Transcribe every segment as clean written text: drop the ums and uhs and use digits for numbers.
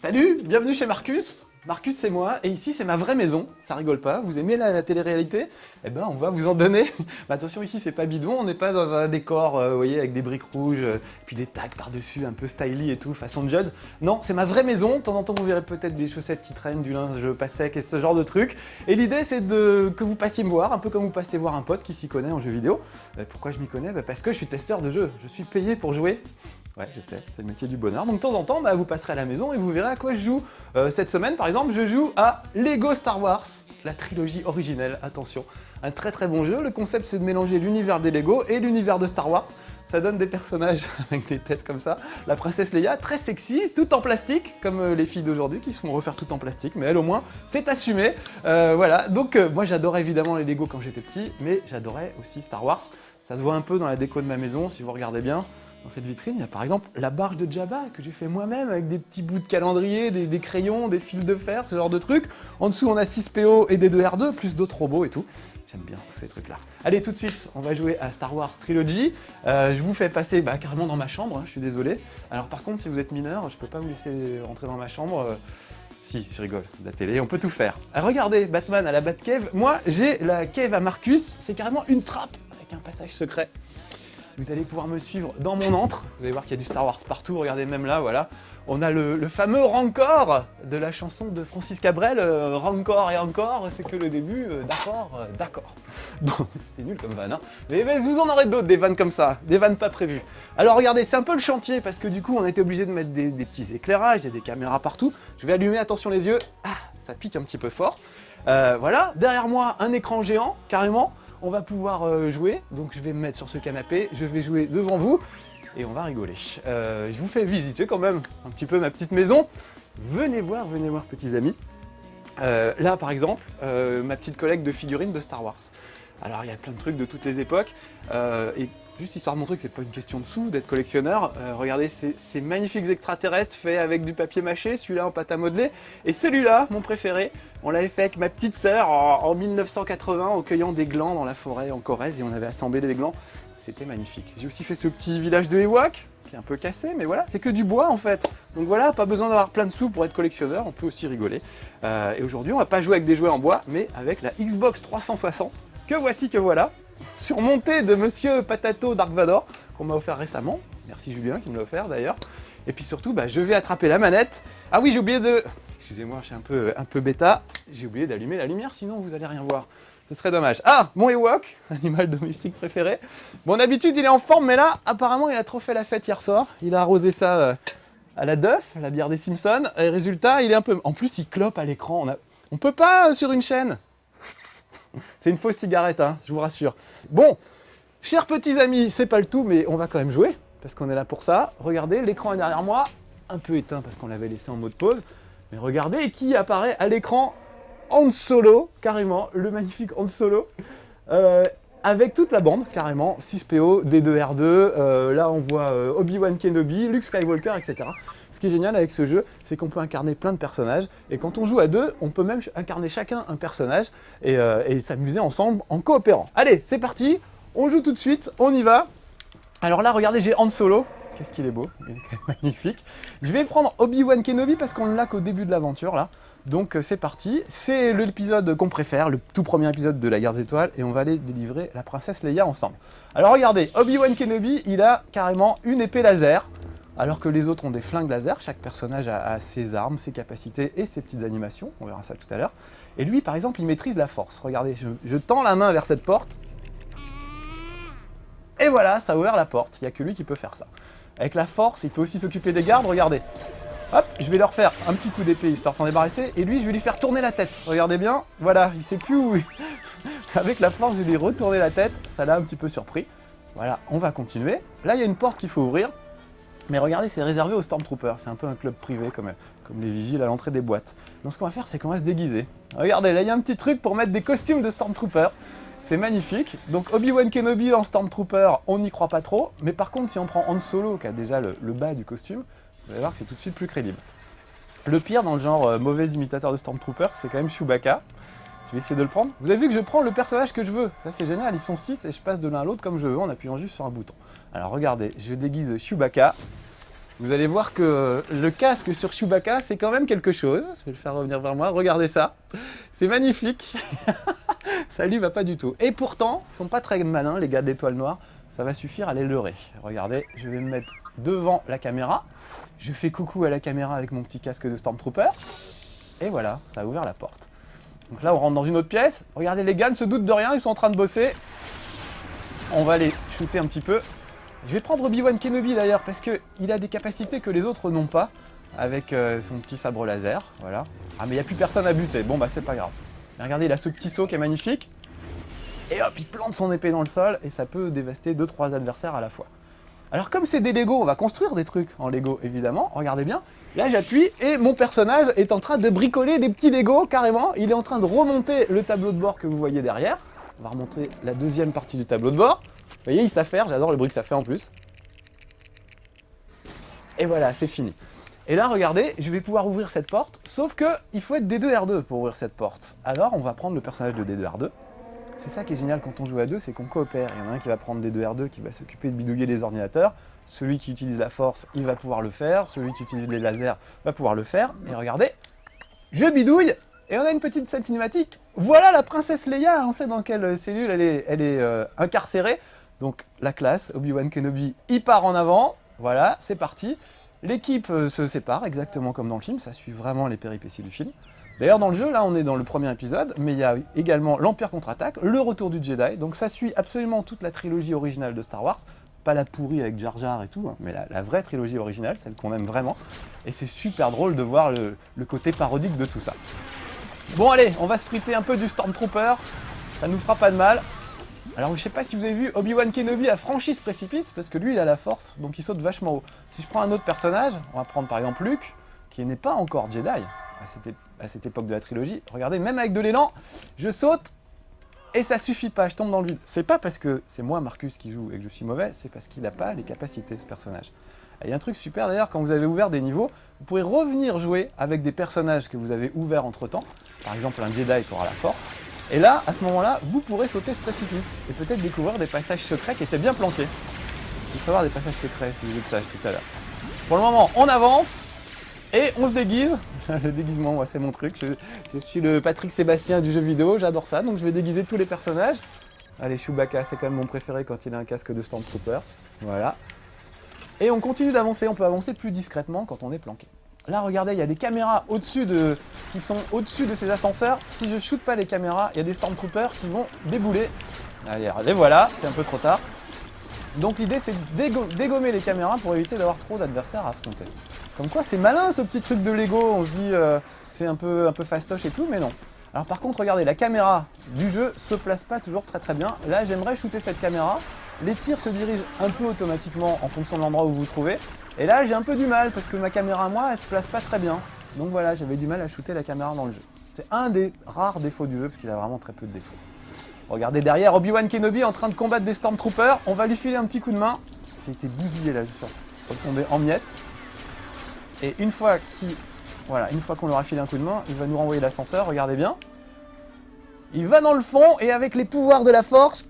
Salut, bienvenue chez Marcus. Marcus c'est moi et ici c'est ma vraie maison, ça rigole pas, vous aimez la télé-réalité? Eh ben on va vous en donner. Mais attention ici c'est pas bidon, on n'est pas dans un décor, vous voyez, avec des briques rouges, puis des tags par-dessus, un peu styly et tout, façon Judd. Non, c'est ma vraie maison, de temps en temps vous verrez peut-être des chaussettes qui traînent, du linge pas sec et ce genre de trucs. Et l'idée c'est que vous passiez me voir, un peu comme vous passez voir un pote qui s'y connaît en jeux vidéo. Pourquoi je m'y connais? Parce que je suis testeur de jeux, je suis payé pour jouer. Ouais, je sais, c'est le métier du bonheur. Donc de temps en temps, vous passerez à la maison et vous verrez à quoi je joue. Cette semaine, par exemple, je joue à Lego Star Wars, la trilogie originelle, attention. Un très très bon jeu. Le concept, c'est de mélanger l'univers des Lego et l'univers de Star Wars. Ça donne des personnages avec des têtes comme ça. La princesse Leia, très sexy, tout en plastique, comme les filles d'aujourd'hui qui se font refaire tout en plastique. Mais elle, au moins, c'est assumé. Voilà, donc moi j'adorais évidemment les Lego quand j'étais petit, mais j'adorais aussi Star Wars. Ça se voit un peu dans la déco de ma maison, si vous regardez bien. Dans cette vitrine, il y a par exemple la barge de Jabba que j'ai fait moi-même avec des petits bouts de calendrier, des crayons, des fils de fer, ce genre de trucs. En dessous, on a 6 PO et des 2R2, plus d'autres robots et tout. J'aime bien tous ces trucs-là. Allez, tout de suite, on va jouer à Star Wars Trilogy. Je vous fais passer carrément dans ma chambre, hein, je suis désolé. Alors par contre, si vous êtes mineur, je peux pas vous laisser rentrer dans ma chambre. Si, je rigole, la télé, on peut tout faire. Regardez, Batman à la Batcave. Moi, j'ai la cave à Marcus, c'est carrément une trappe avec un passage secret. Vous allez pouvoir me suivre dans mon antre. Vous allez voir qu'il y a du Star Wars partout. Regardez, même là, voilà. On a le fameux Rancor de la chanson de Francis Cabrel. Rancor et encore, c'est que le début. D'accord. Bon, c'est nul comme vanne, hein. Mais vous en aurez d'autres, des vannes comme ça. Des vannes pas prévues. Alors regardez, c'est un peu le chantier parce que du coup, on a été obligé de mettre des petits éclairages. Il y a des caméras partout. Je vais allumer, attention les yeux. Ah, ça pique un petit peu fort. Voilà. Derrière moi, un écran géant, carrément. On va pouvoir jouer, donc je vais me mettre sur ce canapé, je vais jouer devant vous et on va rigoler. Je vous fais visiter quand même un petit peu ma petite maison. Venez voir petits amis. Là par exemple, ma petite collecte de figurines de Star Wars. Alors il y a plein de trucs de toutes les époques et juste histoire de montrer que c'est pas une question de sous, d'être collectionneur. Regardez ces magnifiques extraterrestres faits avec du papier mâché, celui-là en pâte à modeler et celui-là, mon préféré. On l'avait fait avec ma petite sœur en 1980 en cueillant des glands dans la forêt en Corrèze et on avait assemblé des glands. C'était magnifique. J'ai aussi fait ce petit village de Ewok qui est un peu cassé, mais voilà, c'est que du bois en fait. Donc voilà, pas besoin d'avoir plein de sous pour être collectionneur, on peut aussi rigoler. Et aujourd'hui, on va pas jouer avec des jouets en bois, mais avec la Xbox 360, que voilà, surmontée de Monsieur Patato Dark Vador, qu'on m'a offert récemment. Merci Julien qui me l'a offert d'ailleurs. Et puis surtout, je vais attraper la manette. Ah oui, j'ai oublié de... Excusez-moi, je suis un peu bêta. J'ai oublié d'allumer la lumière, sinon vous allez rien voir. Ce serait dommage. Ah, mon Ewok, animal domestique préféré. Bon, d'habitude, il est en forme, mais là, apparemment, il a trop fait la fête hier soir. Il a arrosé ça à la Duff, la bière des Simpsons. Et résultat, il est un peu... En plus, il clope à l'écran. On peut pas sur une chaîne. C'est une fausse cigarette, hein, je vous rassure. Bon, chers petits amis, c'est pas le tout, mais on va quand même jouer, parce qu'on est là pour ça. Regardez, l'écran est derrière moi, un peu éteint parce qu'on l'avait laissé en mode pause. Mais regardez qui apparaît à l'écran, Han Solo, carrément, le magnifique Han Solo, avec toute la bande, carrément, 6PO, D2R2, là on voit Obi-Wan Kenobi, Luke Skywalker, etc. Ce qui est génial avec ce jeu, c'est qu'on peut incarner plein de personnages, et quand on joue à deux, on peut même incarner chacun un personnage, et s'amuser ensemble en coopérant. Allez, c'est parti, on joue tout de suite, on y va. Alors là, regardez, j'ai Han Solo. Qu'est-ce qu'il est beau, il est quand même magnifique. Je vais prendre Obi-Wan Kenobi parce qu'on ne l'a qu'au début de l'aventure là. Donc c'est parti, c'est l'épisode qu'on préfère, le tout premier épisode de la Guerre des Étoiles et on va aller délivrer la princesse Leia ensemble. Alors regardez, Obi-Wan Kenobi, il a carrément une épée laser, alors que les autres ont des flingues laser. Chaque personnage a ses armes, ses capacités et ses petites animations, on verra ça tout à l'heure. Et lui par exemple, il maîtrise la force. Regardez, je tends la main vers cette porte. Et voilà, ça a ouvert la porte, il n'y a que lui qui peut faire ça. Avec la force, il peut aussi s'occuper des gardes, regardez. Hop, je vais leur faire un petit coup d'épée histoire de s'en débarrasser. Et lui, je vais lui faire tourner la tête. Regardez bien, voilà, il sait plus où... Avec la force, je vais lui retourner la tête. Ça l'a un petit peu surpris. Voilà, on va continuer. Là, il y a une porte qu'il faut ouvrir. Mais regardez, c'est réservé aux Stormtroopers. C'est un peu un club privé, comme les vigiles à l'entrée des boîtes. Donc ce qu'on va faire, c'est qu'on va se déguiser. Regardez, là, il y a un petit truc pour mettre des costumes de Stormtroopers. C'est magnifique. Donc Obi-Wan Kenobi en Stormtrooper, on n'y croit pas trop. Mais par contre, si on prend Han Solo, qui a déjà le bas du costume, vous allez voir que c'est tout de suite plus crédible. Le pire dans le genre mauvais imitateur de Stormtrooper, c'est quand même Chewbacca. Je vais essayer de le prendre. Vous avez vu que je prends le personnage que je veux. Ça c'est génial, ils sont 6 et je passe de l'un à l'autre comme je veux en appuyant juste sur un bouton. Alors regardez, je déguise Chewbacca. Vous allez voir que le casque sur Chewbacca, c'est quand même quelque chose. Je vais le faire revenir vers moi. Regardez ça. C'est magnifique. Ça lui va pas du tout. Et pourtant, ils sont pas très malins, les gars de l'étoile noire. Ça va suffire à les leurrer. Regardez, je vais me mettre devant la caméra. Je fais coucou à la caméra avec mon petit casque de Stormtrooper. Et voilà, ça a ouvert la porte. Donc là, on rentre dans une autre pièce. Regardez, les gars ne se doutent de rien, ils sont en train de bosser. On va les shooter un petit peu. Je vais prendre Obi-Wan Kenobi d'ailleurs, parce qu'il a des capacités que les autres n'ont pas. Avec son petit sabre laser, voilà. Ah, mais il n'y a plus personne à buter. Bon, bah, c'est pas grave. Mais regardez, il a ce petit saut qui est magnifique. Et hop, il plante son épée dans le sol, et ça peut dévaster 2-3 adversaires à la fois. Alors comme c'est des Lego, on va construire des trucs en Lego évidemment, regardez bien. Là j'appuie et mon personnage est en train de bricoler des petits Lego carrément. Il est en train de remonter le tableau de bord que vous voyez derrière. On va remonter la deuxième partie du tableau de bord. Vous voyez, il s'affaire, j'adore le bruit que ça fait en plus. Et voilà, c'est fini. Et là regardez, je vais pouvoir ouvrir cette porte, sauf que il faut être D2R2 pour ouvrir cette porte. Alors on va prendre le personnage de D2R2. C'est ça qui est génial quand on joue à deux, c'est qu'on coopère. Il y en a un qui va prendre des 2R2, qui va s'occuper de bidouiller les ordinateurs. Celui qui utilise la force, il va pouvoir le faire. Celui qui utilise les lasers va pouvoir le faire. Et regardez, je bidouille et on a une petite scène cinématique. Voilà la princesse Leia, on sait dans quelle cellule elle est incarcérée. Donc la classe, Obi-Wan Kenobi, il part en avant. Voilà, c'est parti. L'équipe se sépare, exactement comme dans le film. Ça suit vraiment les péripéties du film. D'ailleurs, dans le jeu, là, on est dans le premier épisode, mais il y a également l'Empire contre-attaque, le retour du Jedi, donc ça suit absolument toute la trilogie originale de Star Wars, pas la pourrie avec Jar Jar et tout, hein, mais la vraie trilogie originale, celle qu'on aime vraiment, et c'est super drôle de voir le côté parodique de tout ça. Bon allez, on va se friter un peu du Stormtrooper, ça nous fera pas de mal. Alors je sais pas si vous avez vu, Obi-Wan Kenobi a franchi ce précipice, parce que lui il a la force, donc il saute vachement haut. Si je prends un autre personnage, on va prendre par exemple Luke, qui n'est pas encore Jedi, à cette époque de la trilogie, regardez, même avec de l'élan, je saute et ça suffit pas, je tombe dans le vide. C'est pas parce que c'est moi, Marcus, qui joue et que je suis mauvais, c'est parce qu'il n'a pas les capacités, ce personnage. Il y a un truc super d'ailleurs, quand vous avez ouvert des niveaux, vous pourrez revenir jouer avec des personnages que vous avez ouverts entre temps, par exemple un Jedi qui aura la force, et là, à ce moment-là, vous pourrez sauter ce précipice et peut-être découvrir des passages secrets qui étaient bien planqués. Il faut avoir des passages secrets si vous êtes sage tout à l'heure. Pour le moment, on avance. Et on se déguise, le déguisement, moi, c'est mon truc, je suis le Patrick Sébastien du jeu vidéo, j'adore ça, donc je vais déguiser tous les personnages. Allez, Chewbacca, c'est quand même mon préféré quand il a un casque de Stormtrooper, voilà. Et on continue d'avancer, on peut avancer plus discrètement quand on est planqué. Là, regardez, il y a des caméras qui sont au-dessus de ces ascenseurs. Si je shoote pas les caméras, il y a des Stormtroopers qui vont débouler. Allez, les voilà, c'est un peu trop tard. Donc l'idée, c'est de dégommer les caméras pour éviter d'avoir trop d'adversaires à affronter. Comme quoi, c'est malin ce petit truc de Lego, on se dit c'est un peu fastoche et tout, mais non. Alors par contre, regardez, la caméra du jeu se place pas toujours très bien. Là, j'aimerais shooter cette caméra. Les tirs se dirigent un peu automatiquement en fonction de l'endroit où vous vous trouvez. Et là, j'ai un peu du mal parce que ma caméra à moi, elle se place pas très bien. Donc voilà, j'avais du mal à shooter la caméra dans le jeu. C'est un des rares défauts du jeu, parce qu'il a vraiment très peu de défauts. Regardez derrière, Obi-Wan Kenobi en train de combattre des Stormtroopers. On va lui filer un petit coup de main. J'ai été bousillé là, je suis retombé en miettes. Et une fois qu'on leur a filé un coup de main, il va nous renvoyer l'ascenseur, regardez bien. Il va dans le fond et avec les pouvoirs de la force,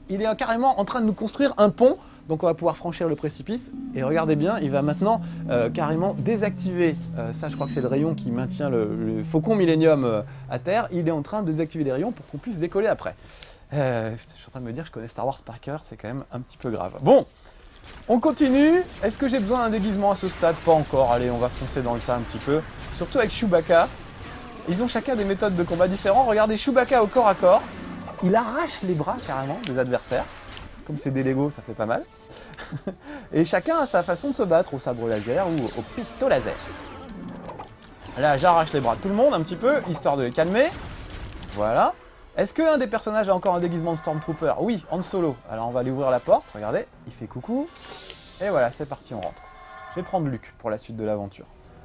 il est carrément en train de nous construire un pont. Donc on va pouvoir franchir le précipice. Et regardez bien, il va maintenant carrément désactiver, ça je crois que c'est le rayon qui maintient le Faucon Millennium à terre. Il est en train de désactiver les rayons pour qu'on puisse décoller après. Je suis en train de me dire que je connais Star Wars par cœur, c'est quand même un petit peu grave. Bon, on continue. Est-ce que j'ai besoin d'un déguisement à ce stade? Pas encore. Allez, on va foncer dans le tas un petit peu. Surtout avec Chewbacca. Ils ont chacun des méthodes de combat différentes. Regardez Chewbacca au corps à corps. Il arrache les bras carrément des adversaires. Comme c'est des Lego, ça fait pas mal. Et chacun a sa façon de se battre, au sabre laser ou au pistolet laser. Là, j'arrache les bras de tout le monde un petit peu, histoire de les calmer. Voilà. Est-ce qu'un des personnages a encore un déguisement de Stormtrooper? Oui, Han Solo. Alors on va aller ouvrir la porte, regardez, il fait coucou. Et voilà, c'est parti, on rentre. Je vais prendre Luke pour la suite de l'aventure.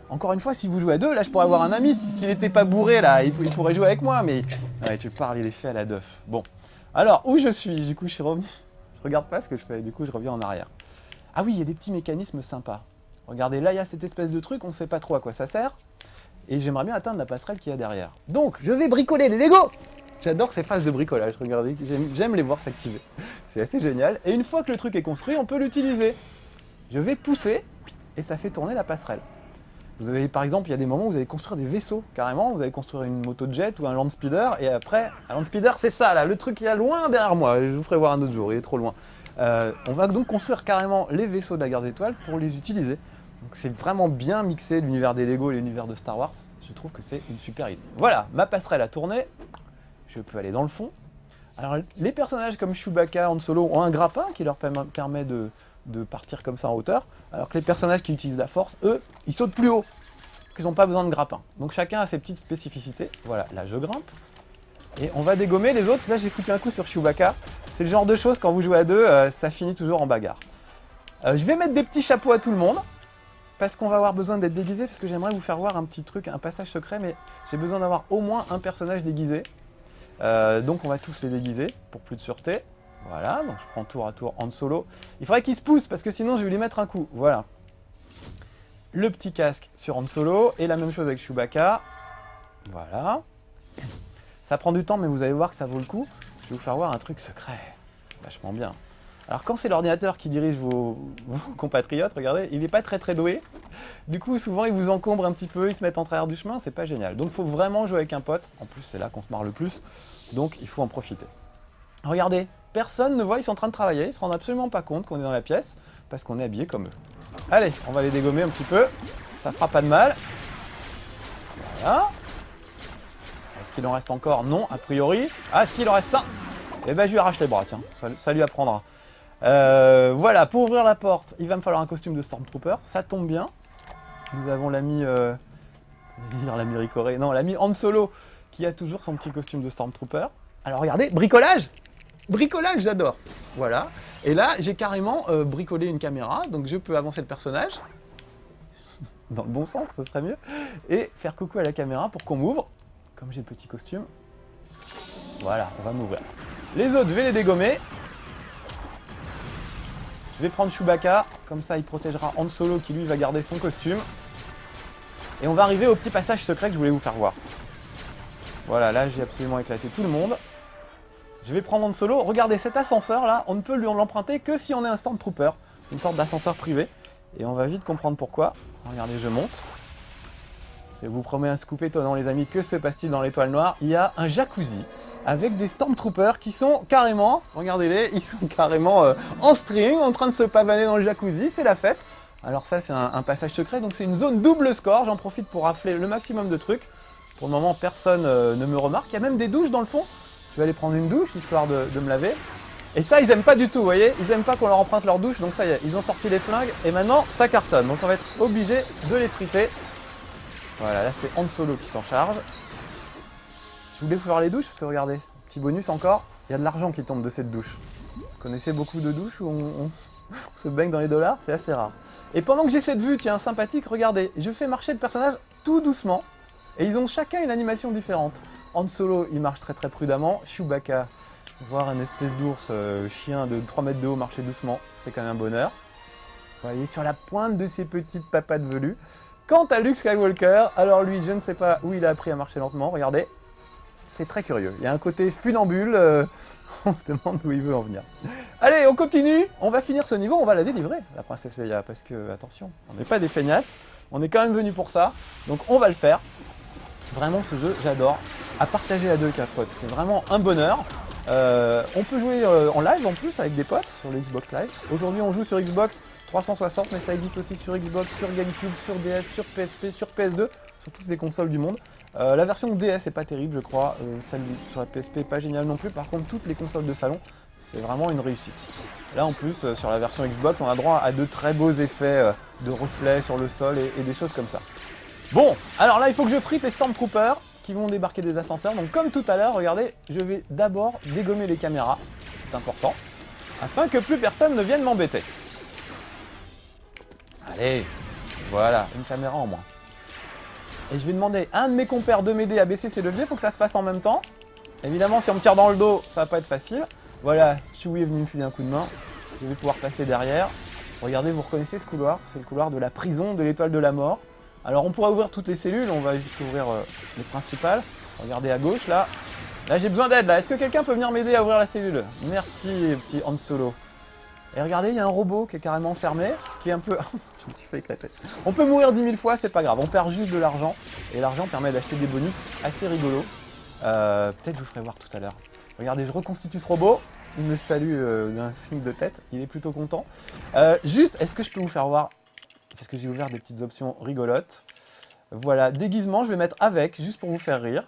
Encore une fois, si vous jouez à deux, là je pourrais avoir un ami, s'il n'était pas bourré là, il pourrait jouer avec moi, mais... Ouais, tu parles, il est fait à la duff. Bon. Alors, où je suis? Du coup, je suis revenu. Je regarde pas ce que je fais, du coup je reviens en arrière. Ah oui, il y a des petits mécanismes sympas. Regardez, là il y a cette espèce de truc, on ne sait pas trop à quoi ça sert. Et j'aimerais bien atteindre la passerelle qu'il y a derrière. Donc, je vais bricoler les Lego. J'adore ces phases de bricolage, regardez, j'aime les voir s'activer. C'est assez génial. Et une fois que le truc est construit, on peut l'utiliser. Je vais pousser, et ça fait tourner la passerelle. Vous avez par exemple, il y a des moments où vous allez construire des vaisseaux carrément, vous allez construire une moto jet ou un land speeder, et après, un land speeder c'est ça là, le truc qui est loin derrière moi, je vous ferai voir un autre jour, il est trop loin. On va donc construire carrément les vaisseaux de la guerre des étoiles pour les utiliser. Donc c'est vraiment bien mixé l'univers des Lego et l'univers de Star Wars, je trouve que c'est une super idée. Voilà, ma passerelle a tourné, je peux aller dans le fond. Alors les personnages comme Chewbacca, Han Solo ont un grappin qui leur permet de partir comme ça en hauteur, alors que les personnages qui utilisent la force, eux, ils sautent plus haut, qu'ils n'ont pas besoin de grappin. Donc chacun a ses petites spécificités. Voilà, là je grimpe, et on va dégommer les autres. Là j'ai foutu un coup sur Chewbacca, c'est le genre de choses quand vous jouez à deux, ça finit toujours en bagarre. Je vais mettre des petits chapeaux à tout le monde, parce qu'on va avoir besoin d'être déguisé, parce que j'aimerais vous faire voir un petit truc, un passage secret, mais j'ai besoin d'avoir au moins un personnage déguisé. Donc on va tous les déguiser, pour plus de sûreté. Voilà, donc je prends tour à tour Han Solo. Il faudrait qu'il se pousse parce que sinon je vais lui mettre un coup. Voilà. Le petit casque sur Han Solo et la même chose avec Chewbacca. Voilà. Ça prend du temps mais vous allez voir que ça vaut le coup. Je vais vous faire voir un truc secret. Vachement bien. Alors quand c'est l'ordinateur qui dirige vos compatriotes, regardez, il n'est pas très doué. Du coup souvent ils vous encombrent un petit peu, ils se mettent en travers du chemin, c'est pas génial. Donc il faut vraiment jouer avec un pote. En plus c'est là qu'on se marre le plus. Donc il faut en profiter. Regardez, personne ne voit, ils sont en train de travailler, ils ne se rendent absolument pas compte qu'on est dans la pièce, parce qu'on est habillé comme eux. Allez, on va les dégommer un petit peu, ça fera pas de mal. Voilà. Est-ce qu'il en reste encore? Non, a priori. Ah si, il en reste un. Eh ben je lui arrache les bras, tiens, ça lui apprendra. Voilà, pour ouvrir la porte, il va me falloir un costume de Stormtrooper, ça tombe bien. Nous avons l'ami... l'ami Ricoré, non, l'ami Han Solo, qui a toujours son petit costume de Stormtrooper. Alors regardez, bricolage! Bricolage, j'adore. Voilà. Et là, j'ai carrément bricolé une caméra, donc je peux avancer le personnage. Dans le bon sens, ce serait mieux. Et faire coucou à la caméra pour qu'on m'ouvre. Comme j'ai le petit costume. Voilà, on va m'ouvrir. Les autres, je vais les dégommer. Je vais prendre Chewbacca, comme ça il protégera Han Solo qui lui va garder son costume. Et on va arriver au petit passage secret que je voulais vous faire voir. Voilà, là j'ai absolument éclaté tout le monde. Je vais prendre Han Solo. Regardez, cet ascenseur là, on ne peut lui l'emprunter que si on est un Stormtrooper. C'est une sorte d'ascenseur privé. Et on va vite comprendre pourquoi. Regardez, je monte. Je vous promets un scoop étonnant les amis. Que se passe-t-il dans l'étoile noire? Il y a un jacuzzi avec des Stormtroopers qui sont carrément, regardez-les, ils sont carrément en string, en train de se pavaner dans le jacuzzi. C'est la fête. Alors ça c'est un passage secret, donc c'est une zone double score. J'en profite pour rafler le maximum de trucs. Pour le moment, personne ne me remarque. Il y a même des douches dans le fond. Je vais aller prendre une douche, histoire de me laver. Et ça, ils aiment pas du tout, vous voyez. Ils aiment pas qu'on leur emprunte leur douche, donc ça y est, ils ont sorti les flingues. Et maintenant, ça cartonne. Donc on va être obligé de les friter. Voilà, là c'est Han Solo qui s'en charge. Je voulais vous faire les douches, parce que regardez, petit bonus encore, il y a de l'argent qui tombe de cette douche. Vous connaissez beaucoup de douches où on se baigne dans les dollars? C'est assez rare. Et pendant que j'ai cette vue, tiens, sympathique, regardez, je fais marcher le personnage tout doucement. Et ils ont chacun une animation différente. Han Solo, il marche très prudemment. Chewbacca, voir un espèce d'ours chien de 3 mètres de haut marcher doucement, c'est quand même un bonheur. Vous voyez, sur la pointe de ses petites papates velues. Quant à Luke Skywalker, alors lui, je ne sais pas où il a appris à marcher lentement, regardez. C'est très curieux. Il y a un côté funambule, on se demande où il veut en venir. Allez, on continue. On va finir ce niveau, on va la délivrer, la princesse Leia, parce que, attention, on n'est pas des feignasses. On est quand même venu pour ça, donc on va le faire. Vraiment, ce jeu, j'adore. À partager à deux avec un pote, c'est vraiment un bonheur. On peut jouer en live en plus avec des potes sur le Xbox Live. Aujourd'hui, on joue sur Xbox 360, mais ça existe aussi sur Xbox, sur GameCube, sur DS, sur PSP, sur PS2, sur toutes les consoles du monde. La version DS est pas terrible, je crois. Celle sur la PSP pas géniale non plus. Par contre, toutes les consoles de salon, c'est vraiment une réussite. Là, en plus, sur la version Xbox, on a droit à de très beaux effets de reflets sur le sol et des choses comme ça. Bon, alors là, il faut que je fripe les Stormtroopers qui vont débarquer des ascenseurs. Donc comme tout à l'heure, regardez, je vais d'abord dégommer les caméras, c'est important, afin que plus personne ne vienne m'embêter. Allez, voilà, une caméra en moins. Et je vais demander à un de mes compères de m'aider à baisser ces leviers, il faut que ça se fasse en même temps. Évidemment, si on me tire dans le dos, ça va pas être facile. Voilà, Chewie est venu me filer un coup de main, je vais pouvoir passer derrière. Regardez, vous reconnaissez ce couloir, c'est le couloir de la prison de l'étoile de la mort. Alors on pourra ouvrir toutes les cellules, on va juste ouvrir les principales. Regardez à gauche là. Là j'ai besoin d'aide là. Est-ce que quelqu'un peut venir m'aider à ouvrir la cellule? Merci petit Han Solo. Et regardez, il y a un robot qui est carrément fermé. qui est un peu... Je me suis fait éclater. On peut mourir 10 000 fois, c'est pas grave. On perd juste de l'argent. Et l'argent permet d'acheter des bonus assez rigolos. Peut-être je vous ferai voir tout à l'heure. Regardez, je reconstitue ce robot. Il me salue d'un signe de tête. Il est plutôt content. Juste, est-ce que je peux vous faire voir? Parce que j'ai ouvert des petites options rigolotes. Voilà, déguisement, je vais mettre avec, juste pour vous faire rire.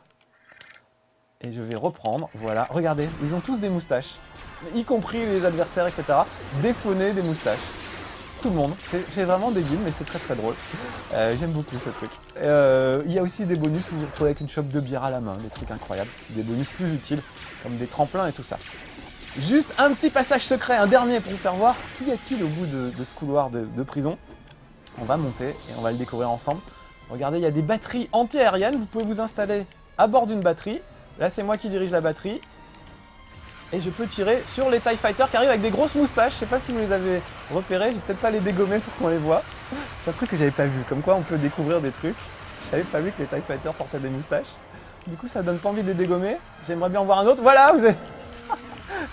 Et je vais reprendre, voilà. Regardez, ils ont tous des moustaches. Y compris les adversaires, etc. Défaunés des moustaches. Tout le monde. C'est vraiment débile, mais c'est très très drôle. J'aime beaucoup ce truc. Il y a aussi des bonus où vous vous retrouvez avec une chope de bière à la main. Des trucs incroyables. Des bonus plus utiles, comme des tremplins et tout ça. Juste un petit passage secret, un dernier pour vous faire voir. Qu'y a-t-il au bout de ce couloir de prison? On va monter et on va le découvrir ensemble. Regardez, il y a des batteries anti-aériennes. Vous pouvez vous installer à bord d'une batterie. Là, c'est moi qui dirige la batterie. Et je peux tirer sur les TIE Fighters qui arrivent avec des grosses moustaches. Je sais pas si vous les avez repérés. Je vais peut-être pas les dégommer pour qu'on les voit. C'est un truc que j'avais pas vu. Comme quoi, on peut découvrir des trucs. J'avais pas vu que les TIE Fighters portaient des moustaches. Du coup, ça donne pas envie de les dégommer. J'aimerais bien en voir un autre. Voilà,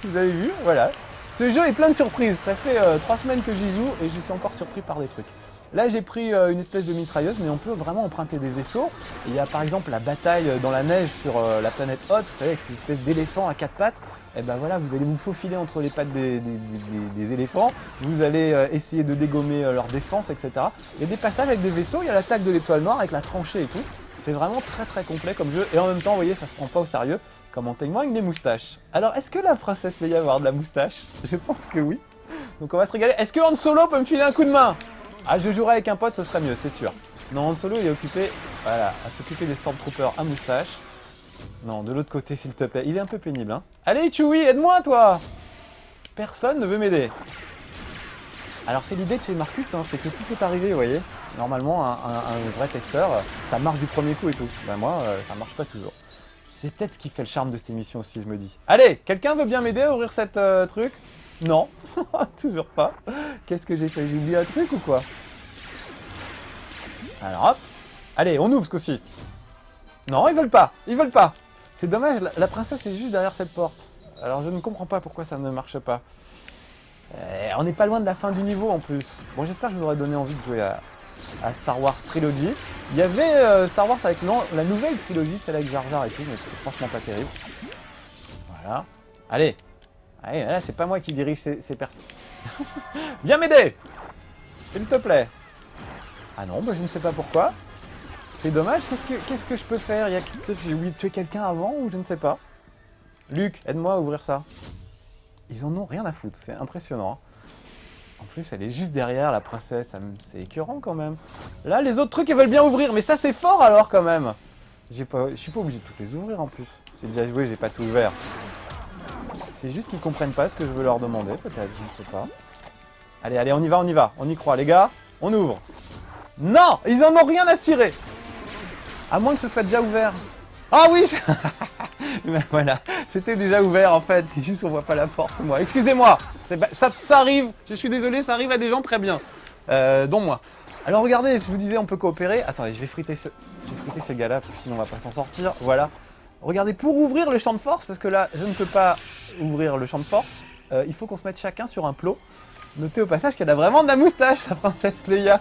vous avez vu, voilà. Ce jeu est plein de surprises. Ça fait 3 semaines que j'y joue et je suis encore surpris par des trucs. Là, j'ai pris une espèce de mitrailleuse, mais on peut vraiment emprunter des vaisseaux. Il y a par exemple la bataille dans la neige sur la planète Hoth, vous savez, avec ces espèces d'éléphants à 4 pattes. Et ben voilà, vous allez vous faufiler entre les pattes des éléphants. Vous allez essayer de dégommer leur défense, etc. Il y a des passages avec des vaisseaux, il y a l'attaque de l'étoile noire avec la tranchée et tout. C'est vraiment très très complet comme jeu. Et en même temps, vous voyez, ça se prend pas au sérieux. Comme Enteignement avec des moustaches. Alors, est-ce que la princesse Leia va avoir de la moustache? Je pense que oui. Donc on va se régaler. Est-ce que Han Solo peut me filer un coup de main? Ah, je jouerai avec un pote, ce serait mieux, c'est sûr. Non, Han Solo, il est occupé, voilà, à s'occuper des Stormtroopers à moustache. Non, de l'autre côté, s'il te plaît. Il est un peu pénible, hein. Allez, Chewie, aide-moi, toi! Personne ne veut m'aider. Alors, c'est l'idée de chez Marcus, hein, c'est que tout peut arriver, vous voyez. Normalement, un vrai testeur, ça marche du premier coup et tout. Ben moi, ça marche pas toujours. C'est peut-être ce qui fait le charme de cette émission aussi, je me dis. Allez, quelqu'un veut bien m'aider à ouvrir cette truc? Non, toujours pas. Qu'est-ce que j'ai fait? J'ai oublié un truc ou quoi? Alors hop. Allez, on ouvre ce coup-ci. Non, ils veulent pas. Ils veulent pas. C'est dommage, la princesse est juste derrière cette porte. Alors je ne comprends pas pourquoi ça ne marche pas. On n'est pas loin de la fin du niveau en plus. Bon, j'espère que je vous aurais donné envie de jouer à Star Wars Trilogy. Il y avait Star Wars avec la nouvelle trilogie, celle avec Jar Jar et tout, mais c'est franchement pas terrible. Voilà. Allez. Allez, là, c'est pas moi qui dirige ces personnes. Viens m'aider! S'il te plaît. Ah non, bah, je ne sais pas pourquoi. C'est dommage. Qu'est-ce que je peux faire? Peut-être j'ai oublié de tuer quelqu'un avant ou je ne sais pas. Luc, aide-moi à ouvrir ça. Ils en ont rien à foutre. C'est impressionnant. Hein. En plus, elle est juste derrière, la princesse. C'est écœurant quand même. Là, les autres trucs, ils veulent bien ouvrir. Mais ça, c'est fort alors quand même. Je suis pas obligé de toutes les ouvrir en plus. J'ai déjà joué, j'ai pas tout ouvert. C'est juste qu'ils comprennent pas ce que je veux leur demander, peut-être, je ne sais pas. Allez, allez, on y va, on y va. On y croit, les gars. On ouvre. Non, ils en ont rien à cirer. À moins que ce soit déjà ouvert. Ah oui. Ben voilà, c'était déjà ouvert en fait. C'est juste qu'on voit pas la porte, moi. Excusez-moi. Ça arrive. Je suis désolé, ça arrive à des gens très bien. Dont moi. Alors regardez, je vous disais, on peut coopérer. Attendez, je vais friter ces gars-là, parce que sinon on va pas s'en sortir. Voilà. Regardez, pour ouvrir le champ de force, parce que là, je ne peux pas ouvrir le champ de force, il faut qu'on se mette chacun sur un plot. Notez au passage qu'elle a vraiment de la moustache, la princesse Leia.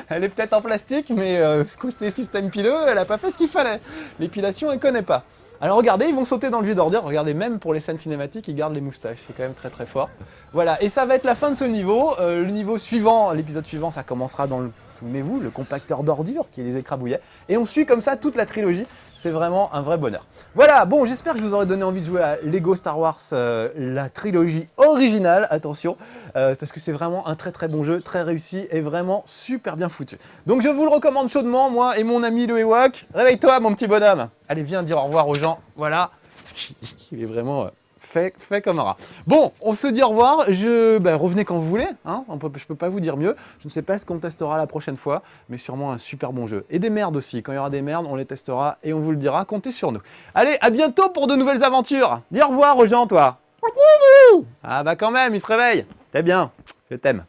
Elle est peut-être en plastique, mais côté système pileux, elle n'a pas fait ce qu'il fallait. L'épilation, elle ne connaît pas. Alors regardez, ils vont sauter dans le vide ordure. Regardez, même pour les scènes cinématiques, ils gardent les moustaches. C'est quand même très très fort. Voilà, et ça va être la fin de ce niveau. Le niveau suivant, l'épisode suivant, ça commencera dans le... Souvenez-vous, le compacteur d'ordures qui les écrabouillait. Et on suit comme ça toute la trilogie. C'est vraiment un vrai bonheur. Voilà, bon, j'espère que je vous aurai donné envie de jouer à Lego Star Wars, la trilogie originale, attention, parce que c'est vraiment un très très bon jeu, très réussi et vraiment super bien foutu. Donc je vous le recommande chaudement, moi et mon ami le Ewok. Réveille-toi mon petit bonhomme. Allez, viens dire au revoir aux gens, voilà. Il est vraiment... Fait comme un rat. Bon, on se dit au revoir. Revenez quand vous voulez. Hein, je peux pas vous dire mieux. Je ne sais pas ce qu'on testera la prochaine fois, mais sûrement un super bon jeu. Et des merdes aussi. Quand il y aura des merdes, on les testera et on vous le dira. Comptez sur nous. Allez, à bientôt pour de nouvelles aventures. Dis au revoir aux gens, toi. Ah bah quand même, il se réveille. C'est bien. Je t'aime.